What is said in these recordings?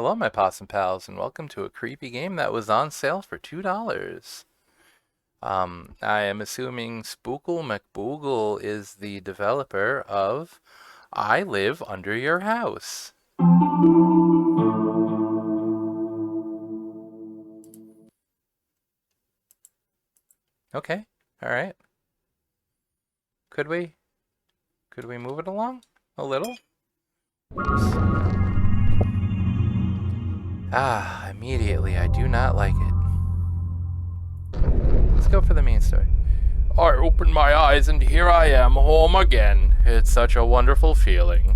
Hello, my possum pals, and welcome to a creepy game that was on sale for $2. I am assuming Spookle McBoogle is the developer of I Live Under Your House. Okay, all right. Could we move it along a little? Oops. Immediately, I do not like it. Let's go for the main story. I opened my eyes and here I am, home again. It's such a wonderful feeling.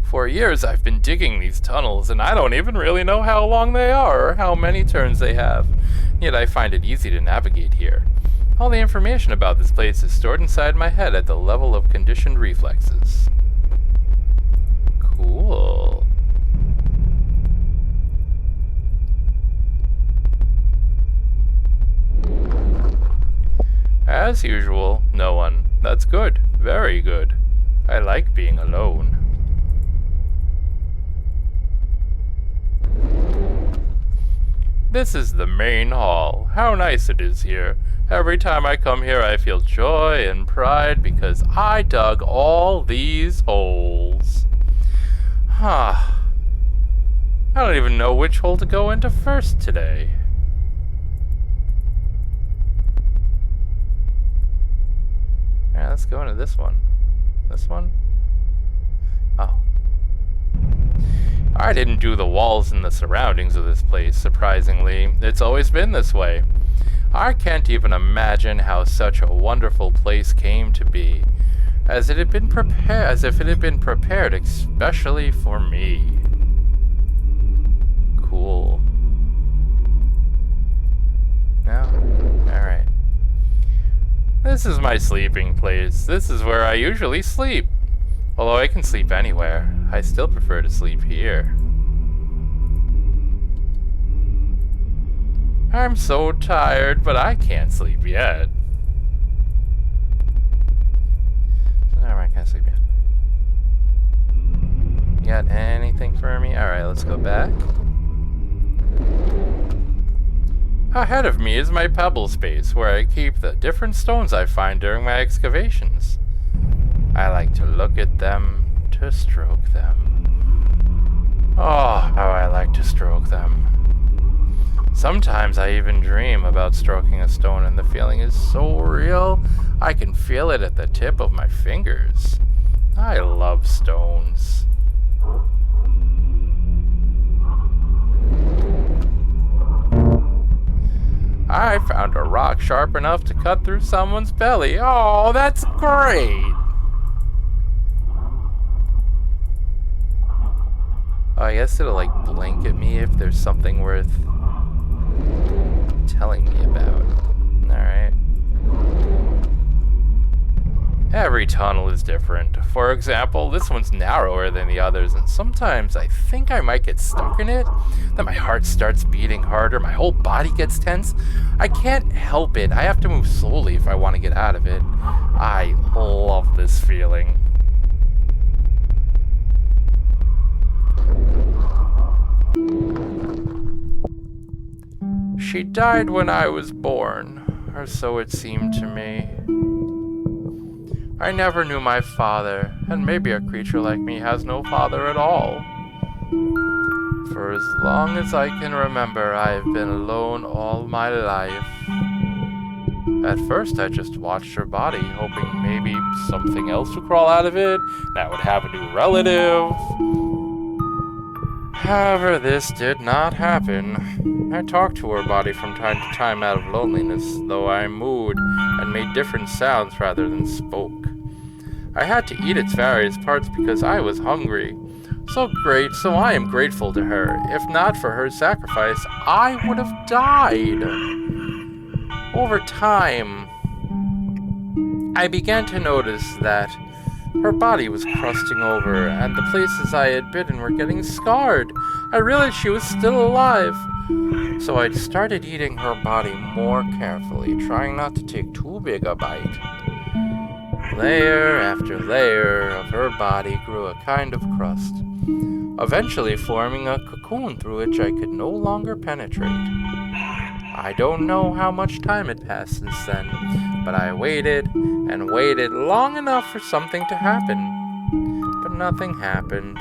For years I've been digging these tunnels, and I don't even really know how long they are or how many turns they have. Yet I find it easy to navigate here. All the information about this place is stored inside my head at the level of conditioned reflexes. Cool. As usual, no one. That's good. Very good. I like being alone. This is the main hall. How nice it is here. Every time I come here, I feel joy and pride because I dug all these holes. I don't even know which hole to go into first today. Yeah, let's go into this one. This one? Oh. I didn't do the walls and the surroundings of this place, surprisingly. It's always been this way. I can't even imagine how such a wonderful place came to be, as if it had been prepared especially for me. Cool. No? Alright. This is my sleeping place. This is where I usually sleep. Although I can sleep anywhere, I still prefer to sleep here. I'm so tired, but I can't sleep yet. Alright, I can't sleep yet. You got anything for me? Alright, let's go back. Ahead of me is my pebble space, where I keep the different stones I find during my excavations. I like to look at them, to stroke them. Oh, how I like to stroke them. Sometimes I even dream about stroking a stone, and the feeling is so real, I can feel it at the tip of my fingers. I love stones. I found a rock sharp enough to cut through someone's belly. Oh, that's great! Oh, I guess it'll like blink at me if there's something worth telling me about. Alright. Every tunnel is different. For example, this one's narrower than the others, and sometimes I think I might get stuck in it. Then my heart starts beating harder, my whole body gets tense. I can't help it. I have to move slowly if I want to get out of it. I love this feeling. She died when I was born, or so it seemed to me. I never knew my father, and maybe a creature like me has no father at all. For as long as I can remember, I have been alone all my life. At first, I just watched her body, hoping maybe something else would crawl out of it, and I would have a new relative. However, this did not happen. I talked to her body from time to time out of loneliness, though I mooed and made different sounds rather than spoke. I had to eat its various parts because I was hungry. So I am grateful to her. If not for her sacrifice, I would have died. Over time, I began to notice that her body was crusting over, and the places I had bitten were getting scarred. I realized she was still alive. So I started eating her body more carefully, trying not to take too big a bite. Layer after layer of her body grew a kind of crust, eventually forming a cocoon through which I could no longer penetrate. I don't know how much time had passed since then, but I waited and waited long enough for something to happen. But nothing happened.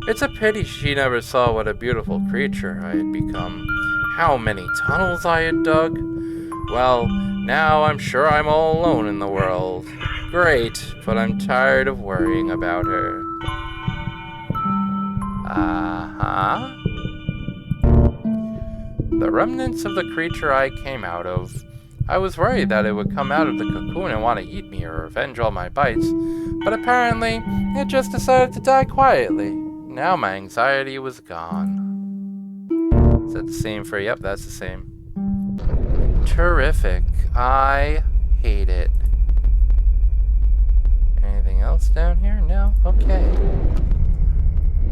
It's a pity she never saw what a beautiful creature I had become. How many tunnels I had dug. Well, now I'm sure I'm all alone in the world. Great, but I'm tired of worrying about her. Uh-huh. The remnants of the creature I came out of. I was worried that it would come out of the cocoon and want to eat me or revenge all my bites, but apparently it just decided to die quietly. Now my anxiety was gone. Is that the same for... Yep, that's the same. Terrific. I hate it. Anything else down here? No? Okay.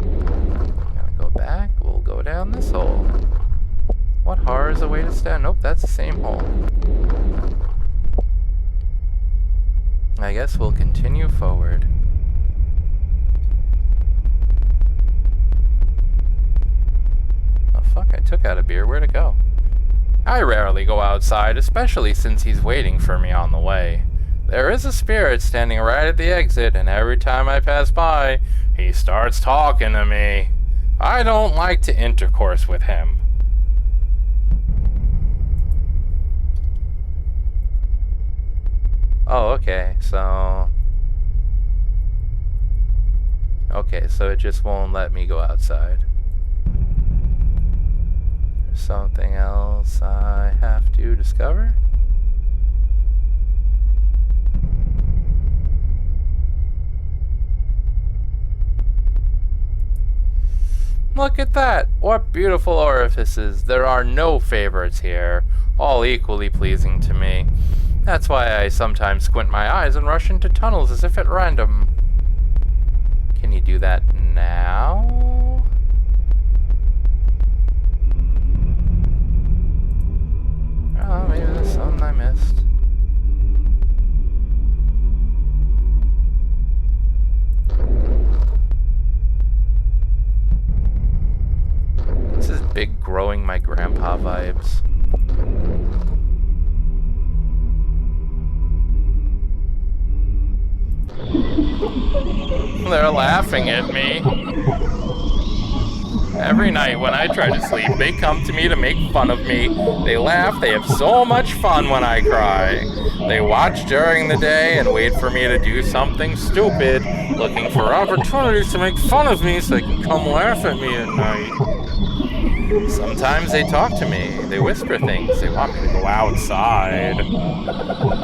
I'm gonna go back. We'll go down this hole. What horrors await us down? Nope, that's the same hole. I guess we'll continue forward. Oh fuck, I took out a beer. Where'd it go? I rarely go outside, especially since he's waiting for me on the way. There is a spirit standing right at the exit, and every time I pass by, he starts talking to me. I don't like to intercourse with him. Oh, okay, so... Okay, so it just won't let me go outside. There's something else I have to discover? Look at that! What beautiful orifices! There are no favorites here, all equally pleasing to me. That's why I sometimes squint my eyes and rush into tunnels as if at random. Can you do that now? Oh, maybe there's something I missed. This is big growing my grandpa vibes. They're laughing at me. Every night when I try to sleep, they come to me to make fun of me. They laugh, they have so much fun when I cry. They watch during the day and wait for me to do something stupid, looking for opportunities to make fun of me so they can come laugh at me at night. Sometimes they talk to me, they whisper things, they want me to go outside.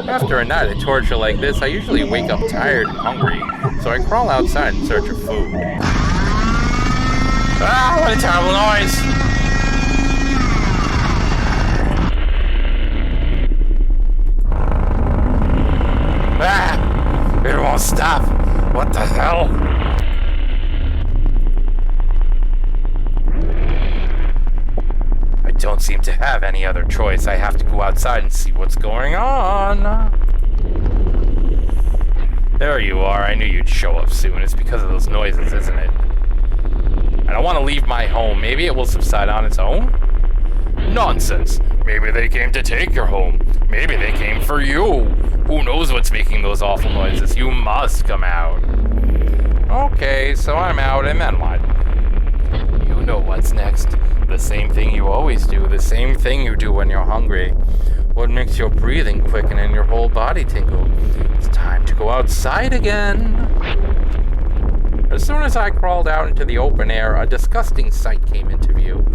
After a night of torture like this, I usually wake up tired and hungry, so I crawl outside in search of food. Ah, what a terrible noise! Ah, it won't stop. What the hell? I don't seem to have any other choice. I have to go outside and see what's going on. There you are. I knew you'd show up soon. It's because of those noises, isn't it? I don't want to leave my home. Maybe it will subside on its own? Nonsense. Maybe they came to take your home. Maybe they came for you. Who knows what's making those awful noises? You must come out. Okay, so I'm out, and then what? You know what's next. The same thing you always do. The same thing you do when you're hungry. What makes your breathing quicken and your whole body tingle? It's time to go outside again. As soon as I crawled out into the open air, a disgusting sight came into view.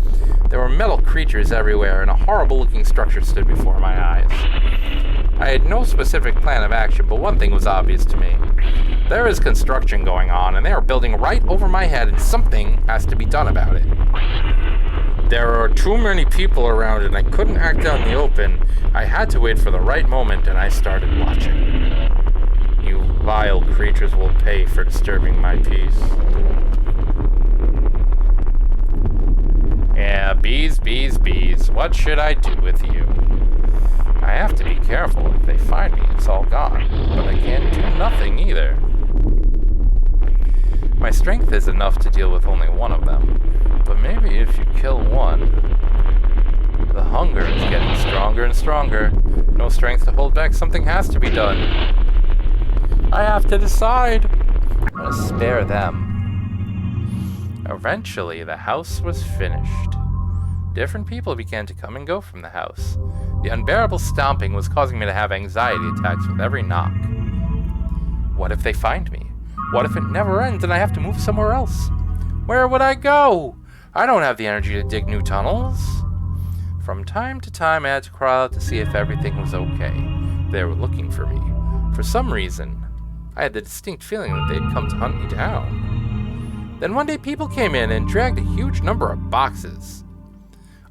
There were metal creatures everywhere, and a horrible-looking structure stood before my eyes. I had no specific plan of action, but one thing was obvious to me. There is construction going on, and they are building right over my head, and something has to be done about it. There are too many people around, and I couldn't act out in the open. I had to wait for the right moment, and I started watching. You vile creatures will pay for disturbing my peace. Yeah, bees, bees, bees. What should I do with you? I have to be careful. If they find me, it's all gone. But I can't do nothing either. My strength is enough to deal with only one of them. But maybe if you kill one... The hunger is getting stronger and stronger. No strength to hold back. Something has to be done. I have to decide. I'm gonna spare them. Eventually, the house was finished. Different people began to come and go from the house. The unbearable stomping was causing me to have anxiety attacks with every knock. What if they find me? What if it never ends and I have to move somewhere else? Where would I go? I don't have the energy to dig new tunnels. From time to time, I had to crawl out to see if everything was okay. They were looking for me. For some reason, I had the distinct feeling that they'd come to hunt me down. Then one day people came in and dragged a huge number of boxes.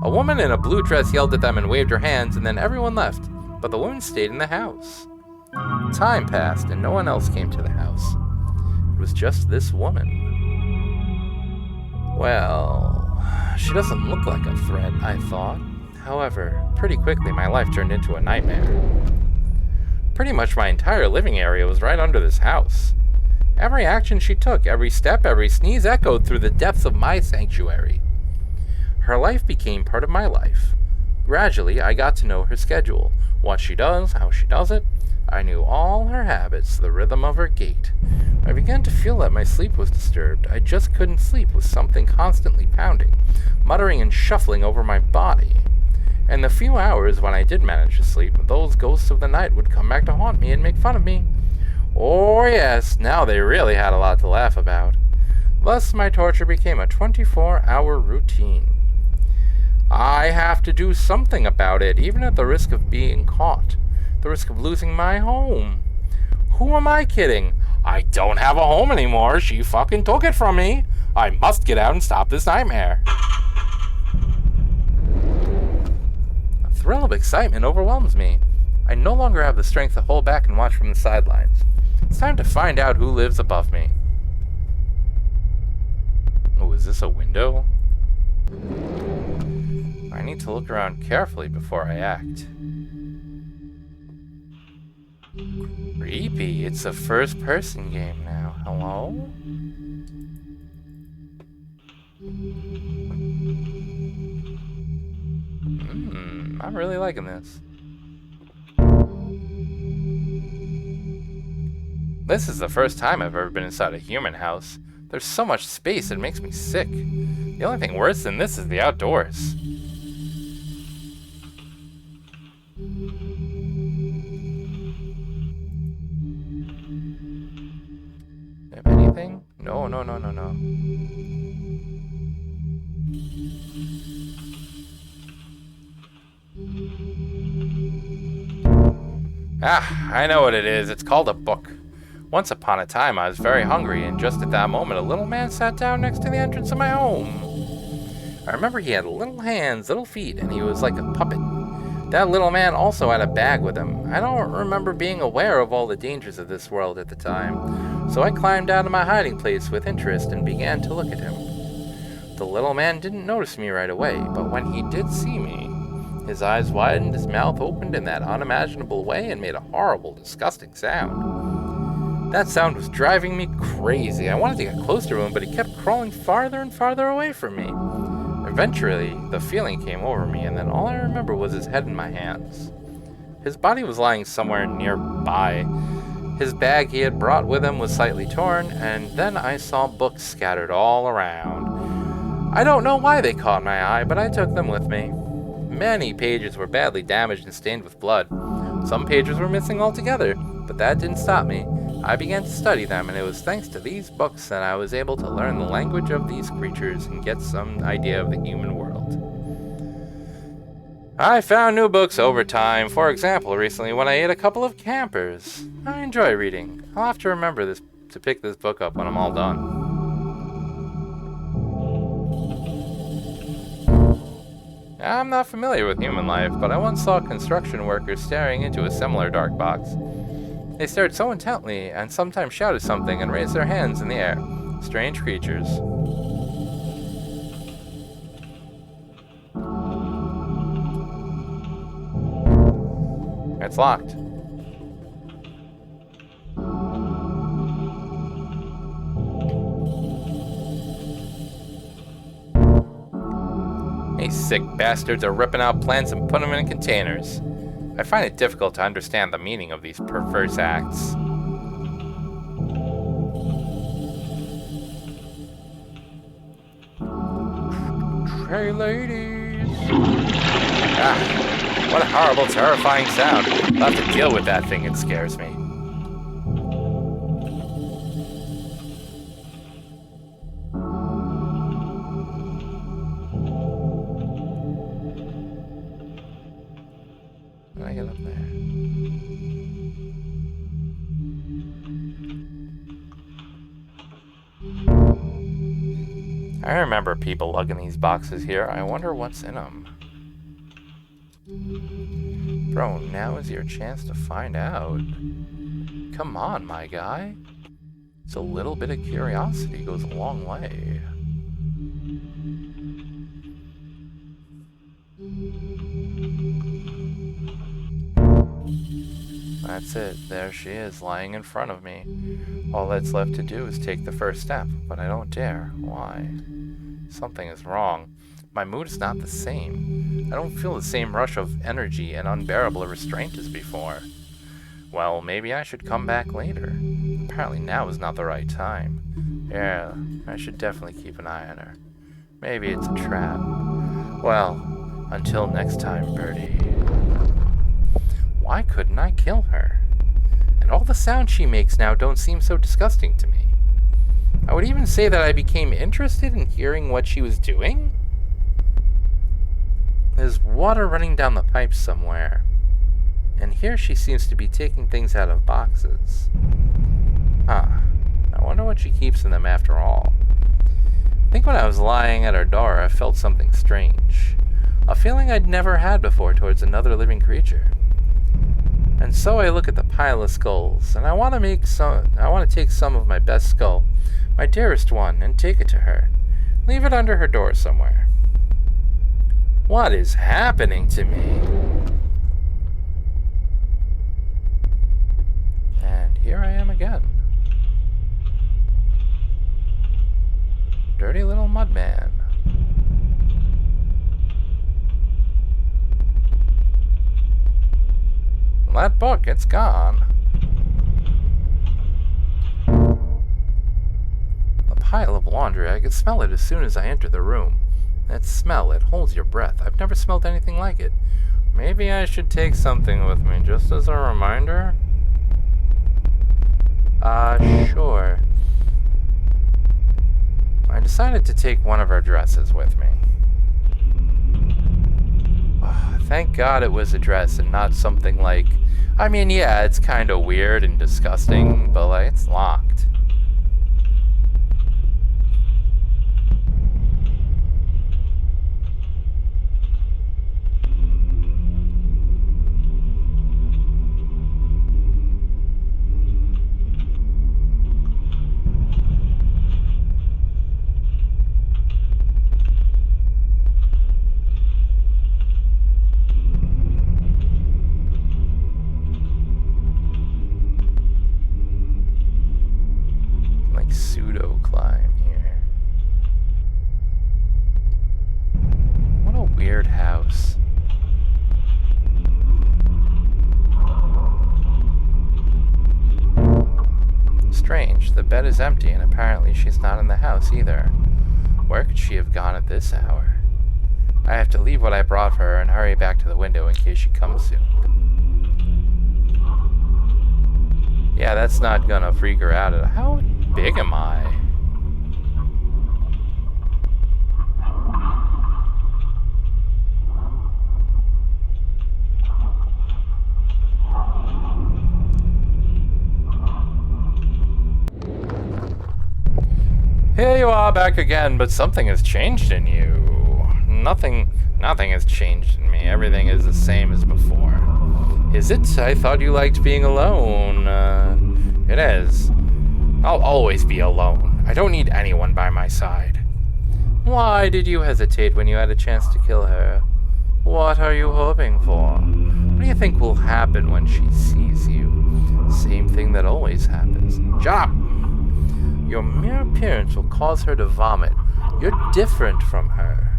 A woman in a blue dress yelled at them and waved her hands, and then everyone left, but the woman stayed in the house. Time passed, and no one else came to the house. It was just this woman. Well, she doesn't look like a threat, I thought. However, pretty quickly my life turned into a nightmare. Pretty much my entire living area was right under this house. Every action she took, every step, every sneeze echoed through the depths of my sanctuary. Her life became part of my life. Gradually, I got to know her schedule, what she does, how she does it. I knew all her habits, the rhythm of her gait. I began to feel that my sleep was disturbed. I just couldn't sleep with something constantly pounding, muttering and shuffling over my body. And the few hours when I did manage to sleep, those ghosts of the night would come back to haunt me and make fun of me. Oh yes, now they really had a lot to laugh about. Thus, my torture became a 24-hour routine. I have to do something about it, even at the risk of being caught. The risk of losing my home. Who am I kidding? I don't have a home anymore. She fucking took it from me. I must get out and stop this nightmare. A thrill of excitement overwhelms me. I no longer have the strength to hold back and watch from the sidelines. It's time to find out who lives above me. Oh, is this a window? I need to look around carefully before I act. Creepy, it's a first-person game now. Hello? I'm really liking this. This is the first time I've ever been inside a human house. There's so much space it makes me sick. The only thing worse than this is the outdoors. Have anything? No. Ah, I know what it is. It's called a book. Once upon a time, I was very hungry, and just at that moment, a little man sat down next to the entrance of my home. I remember he had little hands, little feet, and he was like a puppet. That little man also had a bag with him. I don't remember being aware of all the dangers of this world at the time, so I climbed out of my hiding place with interest and began to look at him. The little man didn't notice me right away, but when he did see me, his eyes widened, his mouth opened in that unimaginable way and made a horrible, disgusting sound. That sound was driving me crazy. I wanted to get close to him, but he kept crawling farther and farther away from me. Eventually, the feeling came over me, and then all I remember was his head in my hands. His body was lying somewhere nearby. His bag he had brought with him was slightly torn, and then I saw books scattered all around. I don't know why they caught my eye, but I took them with me. Many pages were badly damaged and stained with blood. Some pages were missing altogether, but that didn't stop me. I began to study them, and it was thanks to these books that I was able to learn the language of these creatures and get some idea of the human world. I found new books over time. For example, recently when I ate a couple of campers. I enjoy reading. I'll have to remember to pick this book up when I'm all done. I'm not familiar with human life, but I once saw construction workers staring into a similar dark box. They stared so intently and sometimes shouted something and raised their hands in the air. Strange creatures. It's locked. These sick bastards are ripping out plants and putting them in containers. I find it difficult to understand the meaning of these perverse acts. Hey, ladies! Ah, what a horrible, terrifying sound. I'll have to deal with that thing. It scares me. How do I get up there? I remember people lugging these boxes here. I wonder what's in them. Bro, now is your chance to find out. Come on, my guy. It's a little bit of curiosity goes a long way. That's it. There she is, lying in front of me. All that's left to do is take the first step, but I don't dare. Why? Something is wrong. My mood is not the same. I don't feel the same rush of energy and unbearable restraint as before. Well, maybe I should come back later. Apparently now is not the right time. Yeah, I should definitely keep an eye on her. Maybe it's a trap. Well, until next time, Birdie. Why couldn't I kill her? And all the sounds she makes now don't seem so disgusting to me. I would even say that I became interested in hearing what she was doing. There's water running down the pipes somewhere. And here she seems to be taking things out of boxes. Huh. I wonder what she keeps in them after all. I think when I was lying at her door, I felt something strange. A feeling I'd never had before towards another living creature. And so I look at the pile of skulls, and I want to take some of my best skull, my dearest one, and take it to her. Leave it under her door somewhere. What is happening to me? And here I am again. Dirty little mudman. That book, it's gone. A pile of laundry. I could smell it as soon as I enter the room. That smell, it holds your breath. I've never smelled anything like it. Maybe I should take something with me, just as a reminder? Sure. I decided to take one of her dresses with me. Thank God it was a dress and not something like... I mean, yeah, it's kind of weird and disgusting, but like, it's locked. Pseudo climb here. What a weird house. Strange, the bed is empty and apparently she's not in the house either. Where could she have gone at this hour? I have to leave what I brought for her and hurry back to the window in case she comes soon. Yeah, that's not gonna freak her out. How big am I? Here you are back again, but something has changed in you. Nothing has changed in me. Everything is the same as before. Is it? I thought you liked being alone. It is. I'll always be alone. I don't need anyone by my side. Why did you hesitate when you had a chance to kill her? What are you hoping for? What do you think will happen when she sees you? Same thing that always happens. Shut up! Your mere appearance will cause her to vomit. You're different from her.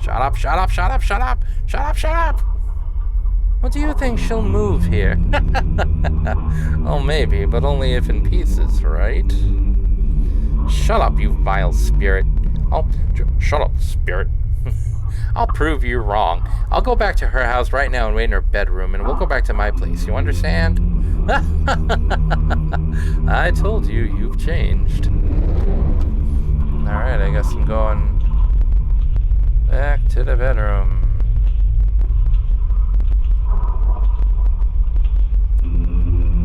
Shut up, shut up, shut up, shut up! Shut up, shut up! What do you think she'll move here? Oh, maybe, but only if in pieces, right? Shut up, you vile spirit. Shut up, spirit. I'll prove you wrong. I'll go back to her house right now and wait in her bedroom, and we'll go back to my place. You understand? I told you, you've changed. Alright, I guess I'm going back to the bedroom.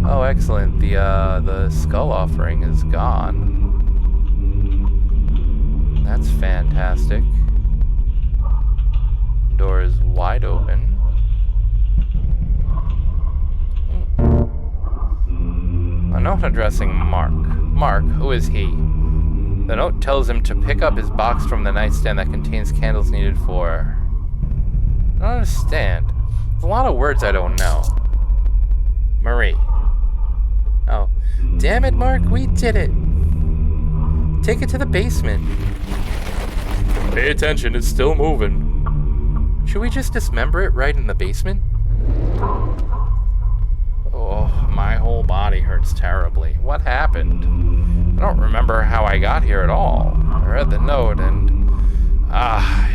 Oh, excellent. The skull offering is gone. That's fantastic. Door is wide open. A note addressing Mark. Mark, who is he? The note tells him to pick up his box from the nightstand that contains candles needed for... I don't understand. There's a lot of words I don't know. Marie. Oh. Damn it, Mark, we did it. Take it to the basement. Pay attention, it's still moving. Should we just dismember it right in the basement? Oh, my whole body hurts terribly. What happened? I don't remember how I got here at all. I read the note and...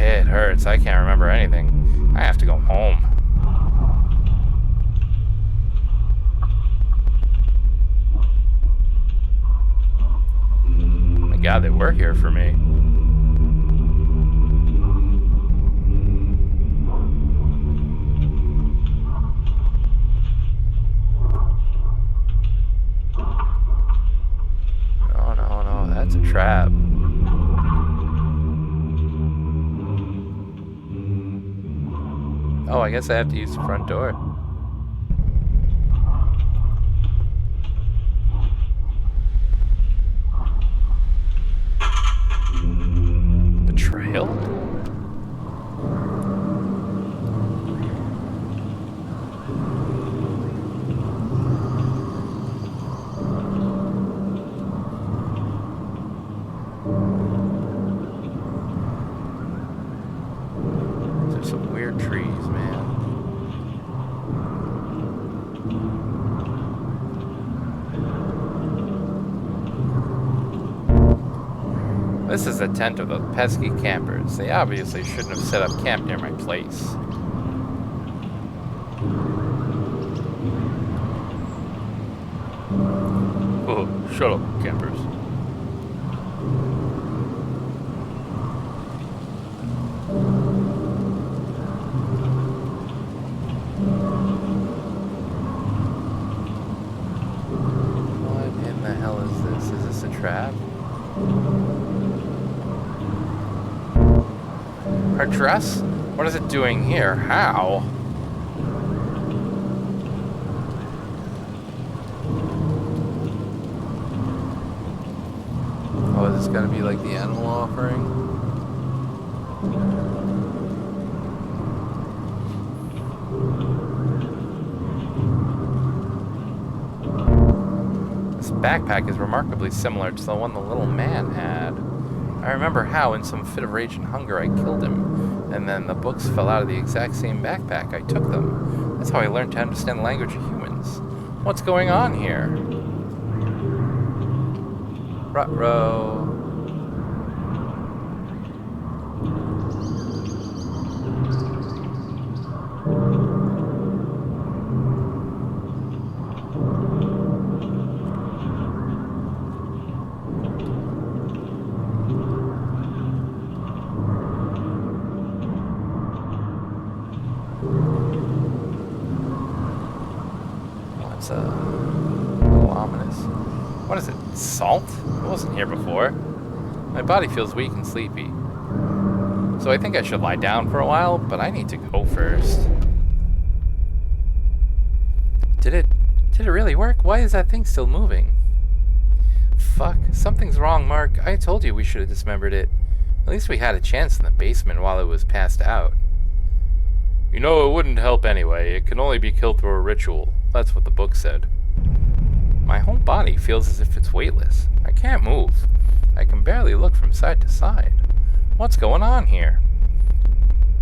it hurts. I can't remember anything. I have to go home. Oh my God, they were here for me. That's a trap. Oh, I guess I have to use the front door. Betrayal? This is the tent of those pesky campers. They obviously shouldn't have set up camp near my place. Oh, shut up, campers. What in the hell is this? Is this a trap? Her dress? What is it doing here? How? Oh, is this gonna be like the animal offering? This backpack is remarkably similar to the one the little man had. I remember how, in some fit of rage and hunger, I killed him, and then the books fell out of the exact same backpack. I took them. That's how I learned to understand the language of humans. What's going on here? Ruh-roh. A little ominous. What is it? Salt? It wasn't here before. My body feels weak and sleepy. So I think I should lie down for a while, but I need to go first. Did it really work? Why is that thing still moving? Fuck. Something's wrong, Mark. I told you we should have dismembered it. At least we had a chance in the basement while it was passed out. You know, it wouldn't help anyway. It can only be killed through a ritual. That's what the book said. My whole body feels as if it's weightless. I can't move. I can barely look from side to side. What's going on here?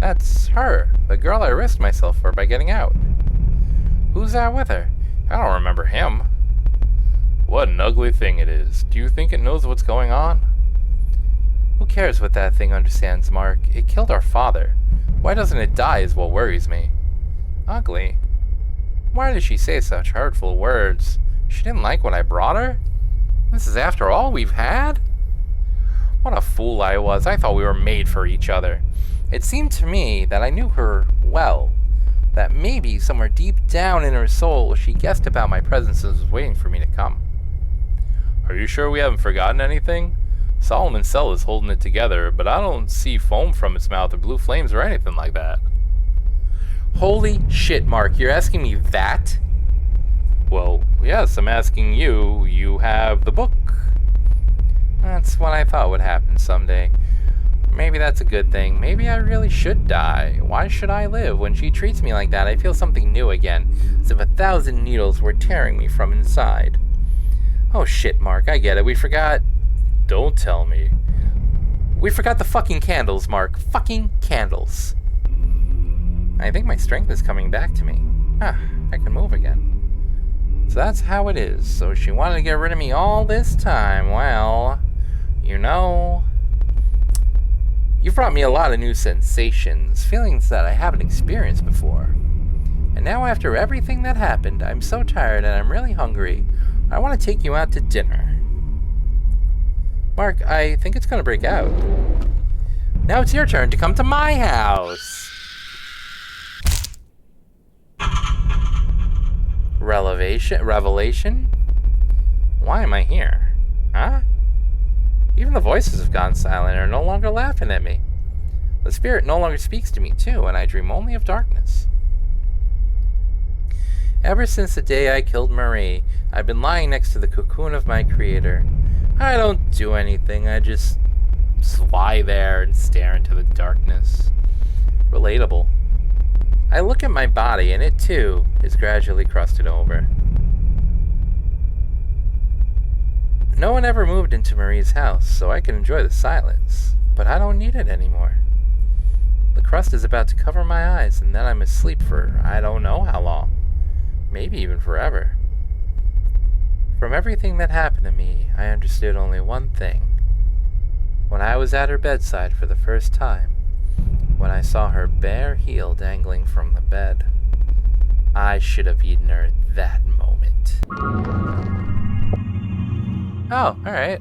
That's her, the girl I risked myself for by getting out. Who's that with her? I don't remember him. What an ugly thing it is. Do you think it knows what's going on? Who cares what that thing understands, Mark? It killed our father. Why doesn't it die is what worries me. Ugly? Why did she say such hurtful words? She didn't like what I brought her? This is after all we've had? What a fool I was. I thought we were made for each other. It seemed to me that I knew her well, that maybe somewhere deep down in her soul she guessed about my presence and was waiting for me to come. Are you sure we haven't forgotten anything? Solomon's cell is holding it together, but I don't see foam from its mouth or blue flames or anything like that. Holy shit, Mark, you're asking me that? Well, yes, I'm asking you. You have the book. That's what I thought would happen someday. Maybe that's a good thing. Maybe I really should die. Why should I live? When she treats me like that, I feel something new again, as if 1,000 needles were tearing me from inside. Oh shit, Mark, I get it. We forgot... Don't tell me. We forgot the fucking candles, Mark. Fucking candles. I think my strength is coming back to me. Ah, I can move again. So that's how it is. So she wanted to get rid of me all this time. Well, you know... You've brought me a lot of new sensations, feelings that I haven't experienced before. And now after everything that happened, I'm so tired and I'm really hungry. I want to take you out to dinner. Mark, I think it's going to break out. Now it's your turn to come to my house. Revelation? Why am I here? Huh? Even the voices have gone silent and are no longer laughing at me. The spirit no longer speaks to me, too, and I dream only of darkness. Ever since the day I killed Marie, I've been lying next to the cocoon of my creator. I don't do anything, I just lie there and stare into the darkness. Relatable. I look at my body, and it, too, is gradually crusted over. No one ever moved into Marie's house, so I can enjoy the silence, but I don't need it anymore. The crust is about to cover my eyes, and then I'm asleep for I don't know how long. Maybe even forever. From everything that happened to me, I understood only one thing. When I was at her bedside for the first time, when I saw her bare heel dangling from the bed, I should have eaten her at that moment. Oh, alright.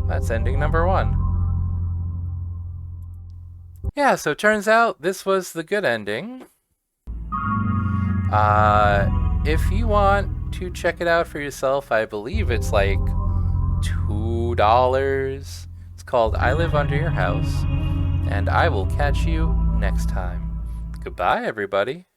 That's ending number 1. Yeah, so it turns out this was the good ending. If you want to check it out for yourself, I believe it's like $2. It's called I Live Under Your House, and I will catch you next time. Goodbye, everybody.